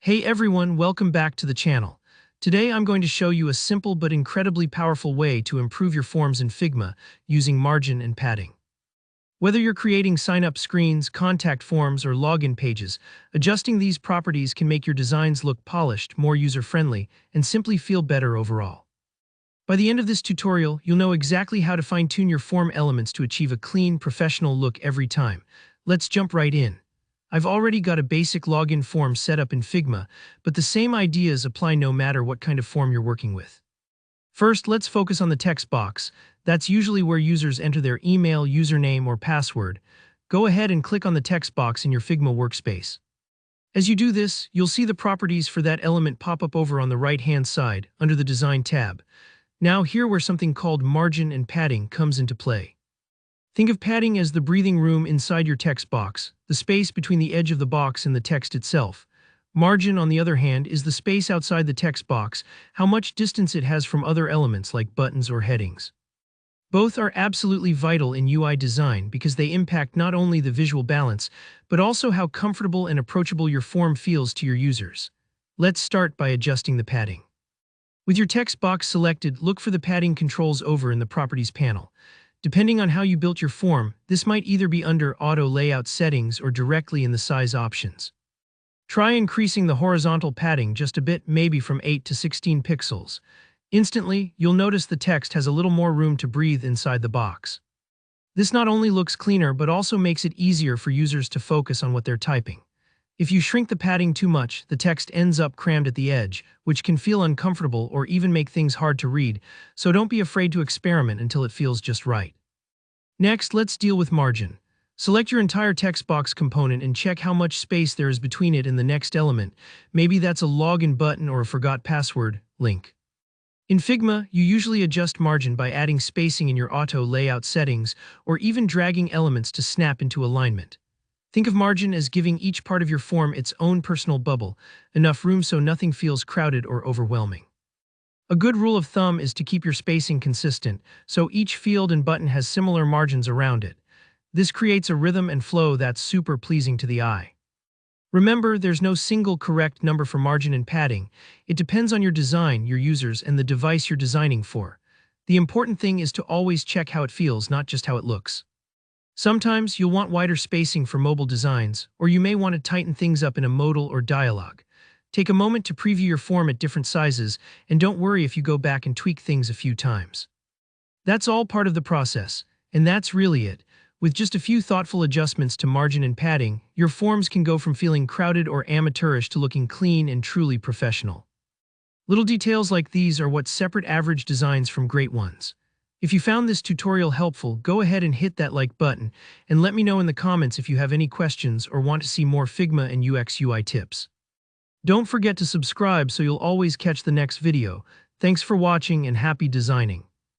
Hey everyone, welcome back to the channel. Today I'm going to show you a simple but incredibly powerful way to improve your forms in Figma using margin and padding. Whether you're creating sign-up screens, contact forms, or login pages, adjusting these properties can make your designs look polished, more user-friendly, and simply feel better overall. By the end of this tutorial, you'll know exactly how to fine-tune your form elements to achieve a clean, professional look every time. Let's jump right in. I've already got a basic login form set up in Figma, but the same ideas apply no matter what kind of form you're working with. First, let's focus on the text box. That's usually where users enter their email, username, or password. Go ahead and click on the text box in your Figma workspace. As you do this, you'll see the properties for that element pop up over on the right-hand side, under the Design tab. Now here where something called margin and padding comes into play. Think of padding as the breathing room inside your text box, the space between the edge of the box and the text itself. Margin, on the other hand, is the space outside the text box, how much distance it has from other elements like buttons or headings. Both are absolutely vital in UI design because they impact not only the visual balance, but also how comfortable and approachable your form feels to your users. Let's start by adjusting the padding. With your text box selected, look for the padding controls over in the Properties panel. Depending on how you built your form, this might either be under Auto Layout Settings or directly in the Size options. Try increasing the horizontal padding just a bit, maybe from 8 to 16 pixels. Instantly, you'll notice the text has a little more room to breathe inside the box. This not only looks cleaner, but also makes it easier for users to focus on what they're typing. If you shrink the padding too much, the text ends up crammed at the edge, which can feel uncomfortable or even make things hard to read, so don't be afraid to experiment until it feels just right. Next, let's deal with margin. Select your entire text box component and check how much space there is between it and the next element. Maybe that's a login button or a forgot password link. In Figma, you usually adjust margin by adding spacing in your auto layout settings or even dragging elements to snap into alignment. Think of margin as giving each part of your form its own personal bubble, enough room so nothing feels crowded or overwhelming. A good rule of thumb is to keep your spacing consistent, so each field and button has similar margins around it. This creates a rhythm and flow that's super pleasing to the eye. Remember, there's no single correct number for margin and padding. It depends on your design, your users, and the device you're designing for. The important thing is to always check how it feels, not just how it looks. Sometimes you'll want wider spacing for mobile designs, or you may want to tighten things up in a modal or dialogue. Take a moment to preview your form at different sizes, and don't worry if you go back and tweak things a few times. That's all part of the process, and that's really it. With just a few thoughtful adjustments to margin and padding, your forms can go from feeling crowded or amateurish to looking clean and truly professional. Little details like these are what separate average designs from great ones. If you found this tutorial helpful, go ahead and hit that like button, and let me know in the comments if you have any questions or want to see more Figma and UX UI tips. Don't forget to subscribe so you'll always catch the next video. Thanks for watching and happy designing.